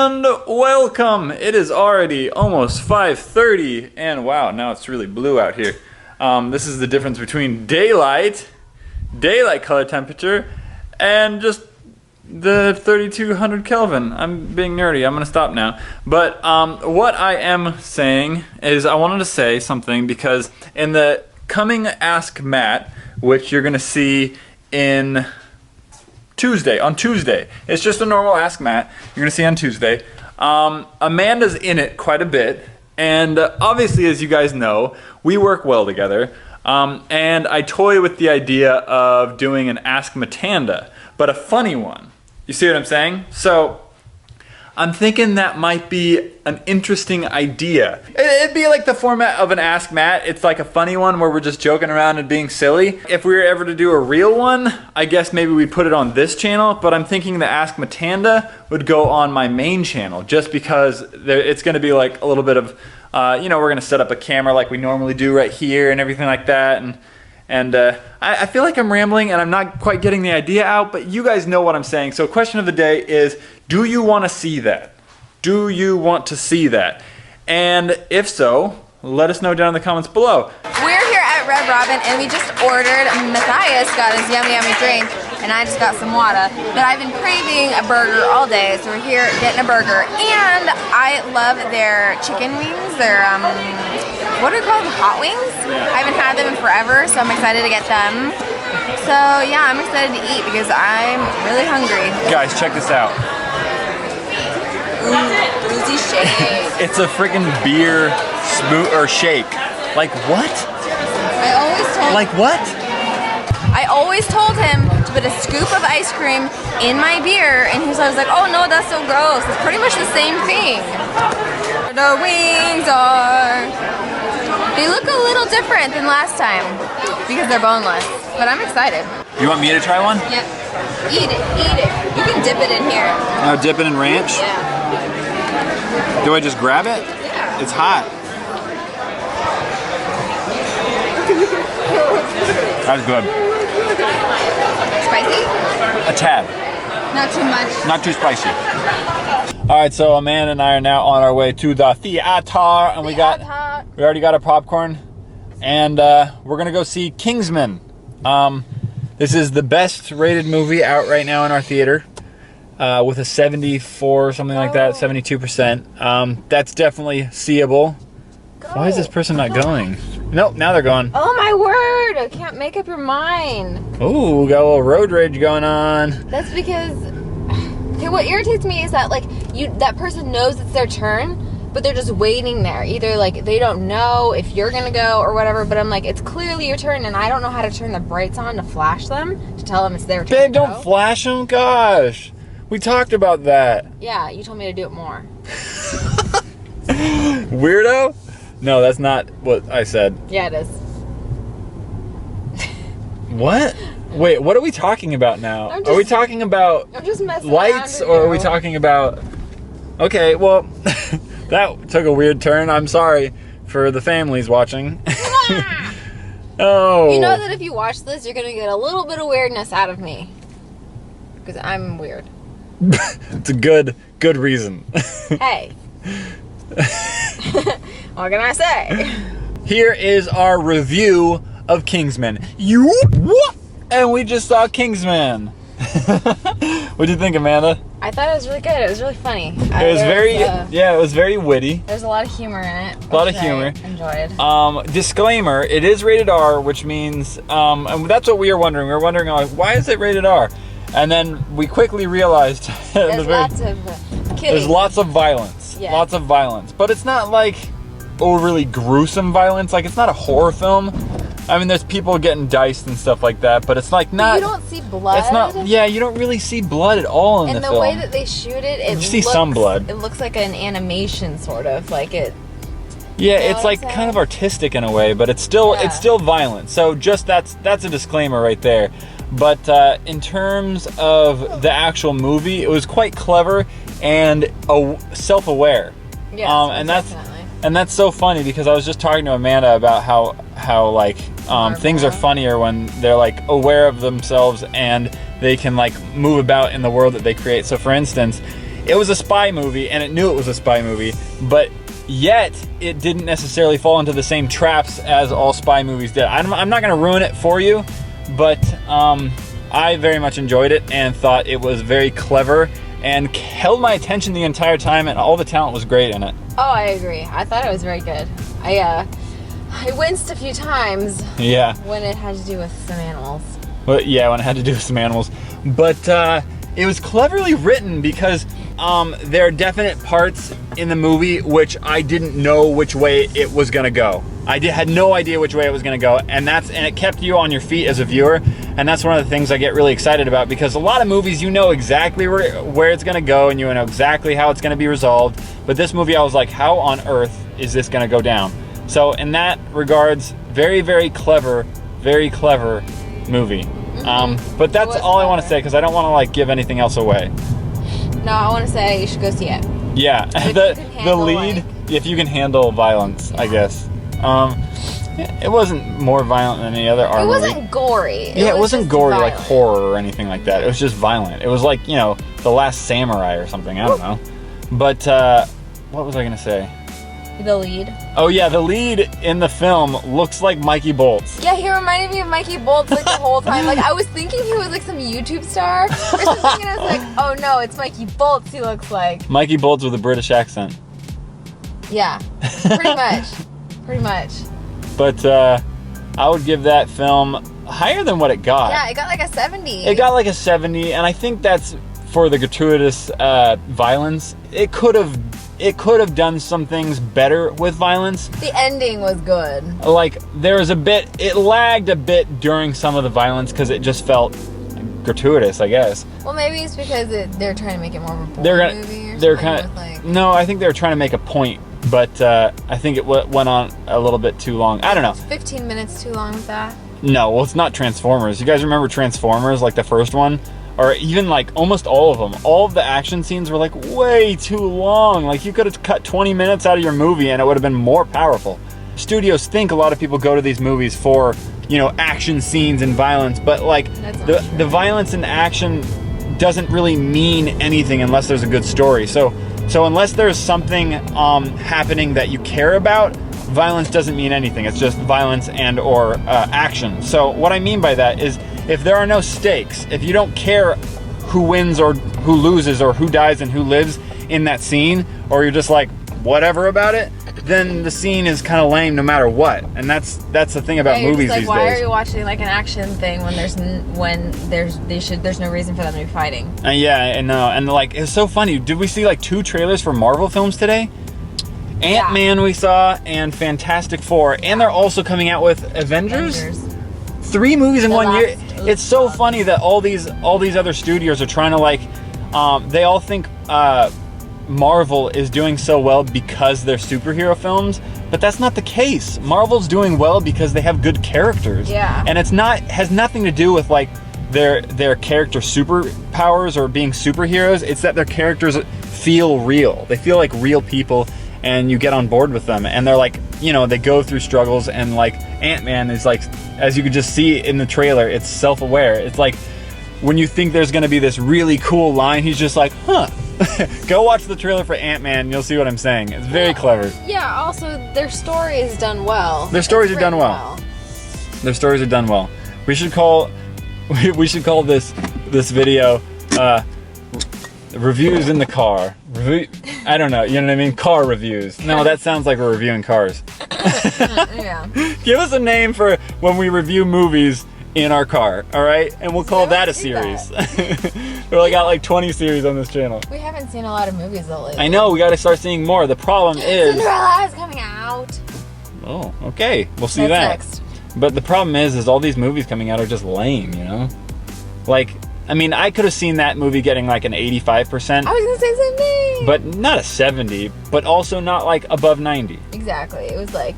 And welcome! It is already almost 5:30, and wow, now it's really blue out here. This is the difference between daylight color temperature, and just the 3200 Kelvin. I'm being nerdy, I'm gonna stop now. But what I am saying is I wanted to say something because in the coming Ask Matt, which you're gonna see on Tuesday. It's just a normal Ask Matt. You're gonna see on Tuesday. Amanda's in it quite a bit, and obviously, as you guys know, we work well together. And I toy with the idea of doing an Ask Matanda, but a funny one. You see what I'm saying? So I'm thinking that might be an interesting idea. It'd be like the format of an Ask Matt. It's like a funny one where we're just joking around and being silly. If we were ever to do a real one, I guess maybe we'd put it on this channel, but I'm thinking the Ask Matanda would go on my main channel just because it's gonna be like a little bit of, we're gonna set up a camera like we normally do right here and everything like that. And I feel like I'm rambling and I'm not quite getting the idea out, but you guys know what I'm saying. So question of the day is, do you want to see that? Do you want to see that? And if so, let us know down in the comments below. We're here at Red Robin and we just ordered, Matthias got his yummy drink and I just got some water. But I've been craving a burger all day, so we're here getting a burger. And I love their chicken wings, their, what are they called? Hot wings? I haven't had them in forever, so I'm excited to get them. So yeah, I'm excited to eat because I'm really hungry. Guys, check this out. Boozy shake. It's a freaking beer shake. Like what? I always told him to put a scoop of ice cream in my beer, and he was like, oh no, that's so gross. It's pretty much the same thing. The wings they look a little different than last time because they're boneless, but I'm excited. You want me to try one? Yep. Eat it. You can dip it in here. Oh, dip it in ranch? Yeah. Do I just grab it? Yeah. It's hot. That's good. Spicy? A tad. Not too much. Not too spicy. All right, so Amanda and I are now on our way to the theater, and we already got our popcorn, and we're gonna go see Kingsmen. This is the best rated movie out right now in our theater, with a 74, something like that, 72%. That's definitely seeable. Go. Why is this person not going? Nope, now they're going. Oh my word! I can't make up your mind. Ooh, got a little road rage going on. That's because, okay, what irritates me is that that person knows it's their turn, but they're just waiting there. Either like they don't know if you're gonna go or whatever, but I'm like, it's clearly your turn and I don't know how to turn the brights on to flash them, to tell them it's their turn. Babe, don't flash them, gosh. We talked about that. Yeah, you told me to do it more. Weirdo? No, that's not what I said. Yeah, it is. What? Wait, what are we talking about now? Are we talking about lights, or are we talking about... Okay, well, that took a weird turn. I'm sorry for the families watching. Oh. You know that if you watch this, you're going to get a little bit of weirdness out of me. Because I'm weird. It's a good reason. Hey. What can I say? Here is our review of Kingsmen. And we just saw Kingsmen. What'd you think, Amanda? I thought it was really good. It was really funny. It was very witty. There's a lot of humor in it. A lot of humor. Enjoyed. Disclaimer, it is rated R, which means, and that's what we were wondering. We were wondering, why is it rated R? And then we quickly realized there's lots of killing. There's lots of violence. Yeah. Lots of violence. But it's not like overly gruesome violence. Like, it's not a horror film. I mean, there's people getting diced and stuff like that, but it's like not... You don't see blood? It's not... Yeah, you don't really see blood at all in the film. And the way that they shoot it, you see some blood. It looks like an animation, sort of. Like it... Yeah, it's like kind of artistic in a way, but it's still violent. So just that's a disclaimer right there. But in terms of the actual movie, it was quite clever and self-aware. Yeah, and that's so funny because I was just talking to Amanda about how like things are funnier when they're like aware of themselves and they can like move about in the world that they create. So for instance, it was a spy movie, and it knew it was a spy movie, but yet it didn't necessarily fall into the same traps as all spy movies did. I'm not going to ruin it for you, but I very much enjoyed it and thought it was very clever and held my attention the entire time, and all the talent was great in it. Oh, I agree. I thought it was very good. I winced a few times. Yeah. When it had to do with some animals. But yeah, when it had to do with some animals. But it was cleverly written because there are definite parts in the movie which I didn't know which way it was gonna go. I had no idea which way it was gonna go, and it kept you on your feet as a viewer, and that's one of the things I get really excited about, because a lot of movies you know exactly where it's gonna go and you know exactly how it's gonna be resolved, but this movie I was like, how on earth is this gonna go down? So in that regards, very, very clever movie. But that's all I want to say, because I don't want to like give anything else away. No, I want to say you should go see it. Yeah, the lead, if you can handle violence, I guess. It wasn't more violent than any other R movie. It wasn't gory. It wasn't gory violent. like horror or anything like that. It was just violent. It was like, you know, The Last Samurai or something. I don't know. But what was I gonna say? The lead. Oh yeah, the lead in the film looks like Mikey Bolts. Yeah, he reminded me of Mikey Bolts like the whole time. Like I was thinking he was like some YouTube star or something, and I was like, oh no, it's Mikey Bolts he looks like. Mikey Bolts with a British accent. Yeah, pretty much. Pretty much. But I would give that film higher than what it got. Yeah, it got like a 70. It got like a 70, and I think that's for the gratuitous violence. It could have done some things better with violence. The ending was good. Like, it lagged a bit during some of the violence because it just felt gratuitous, I guess. Well, maybe it's because they're trying to make it more of a boring movie or something. No, I think they were trying to make a point, but I think it went on a little bit too long. I don't know. 15 minutes too long with that? No, well, it's not Transformers. You guys remember Transformers, like the first one? Or even like almost all of them. All of the action scenes were like way too long. Like you could have cut 20 minutes out of your movie and it would have been more powerful. Studios think a lot of people go to these movies for, you know, action scenes and violence, but like the violence and action doesn't really mean anything unless there's a good story. So unless there's something happening that you care about, violence doesn't mean anything. It's just violence and or action. So what I mean by that is, if there are no stakes, if you don't care who wins or who loses or who dies and who lives in that scene, or you're just like whatever about it, then the scene is kind of lame no matter what. And that's the thing about movies these days. Why are you watching like an action thing when there's no reason for them to be fighting? Yeah, and like it's so funny. Did we see like 2 trailers for Marvel films today? Ant-Man we saw, and Fantastic Four, and they're also coming out with Avengers. 3 movies in 1 year. It's so funny that all these other studios are trying to like, they all think Marvel is doing so well because they're superhero films, but that's not the case. Marvel's doing well because they have good characters. Yeah. And has nothing to do with like their character superpowers or being superheroes. It's that their characters feel real. They feel like real people, and you get on board with them, and they're like, you know, they go through struggles, and like Ant-Man is like, as you could just see in the trailer, it's self-aware. It's like when you think there's going to be this really cool line, he's just like, huh. Go watch the trailer for Ant-Man and you'll see what I'm saying. It's very clever. Yeah, also their story is done well. Their stories are done well. Their stories are done well. We should call this video reviews in the car. I don't know, you know what I mean? Car reviews. No, that sounds like we're reviewing cars. Yeah. Give us a name for when we review movies in our car, all right? And we'll call that a series. We got like 20 series on this channel. We haven't seen a lot of movies though lately. I know, we got to start seeing more. The problem is Cinderella is coming out. Oh, okay. We'll see that. Next. But the problem is all these movies coming out are just lame, you know? Like, I mean, I could have seen that movie getting like an 85%. I was gonna say the same thing. But not a 70, but also not like above 90. Exactly. It was like,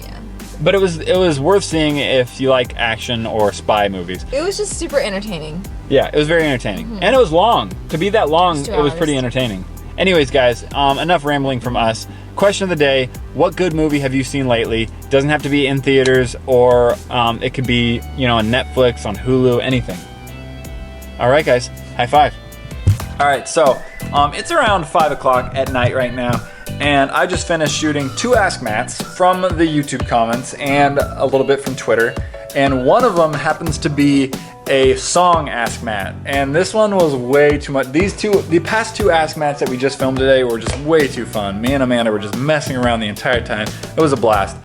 yeah. But it was worth seeing if you like action or spy movies. It was just super entertaining. Yeah, it was very entertaining. Mm-hmm. And it was long. To be that long, it was pretty entertaining. Anyways, guys, enough rambling from us. Question of the day, what good movie have you seen lately? Doesn't have to be in theaters, or it could be, you know, on Netflix, on Hulu, anything. All right, guys, high five. All right, so It's around 5 o'clock at night right now, and I just finished shooting 2 Ask Matts from the YouTube comments and a little bit from Twitter, and one of them happens to be a song Ask Matt, and this one was way too much. The past 2 Ask Matts that we just filmed today were just way too fun. Me and Amanda were just messing around the entire time. It was a blast.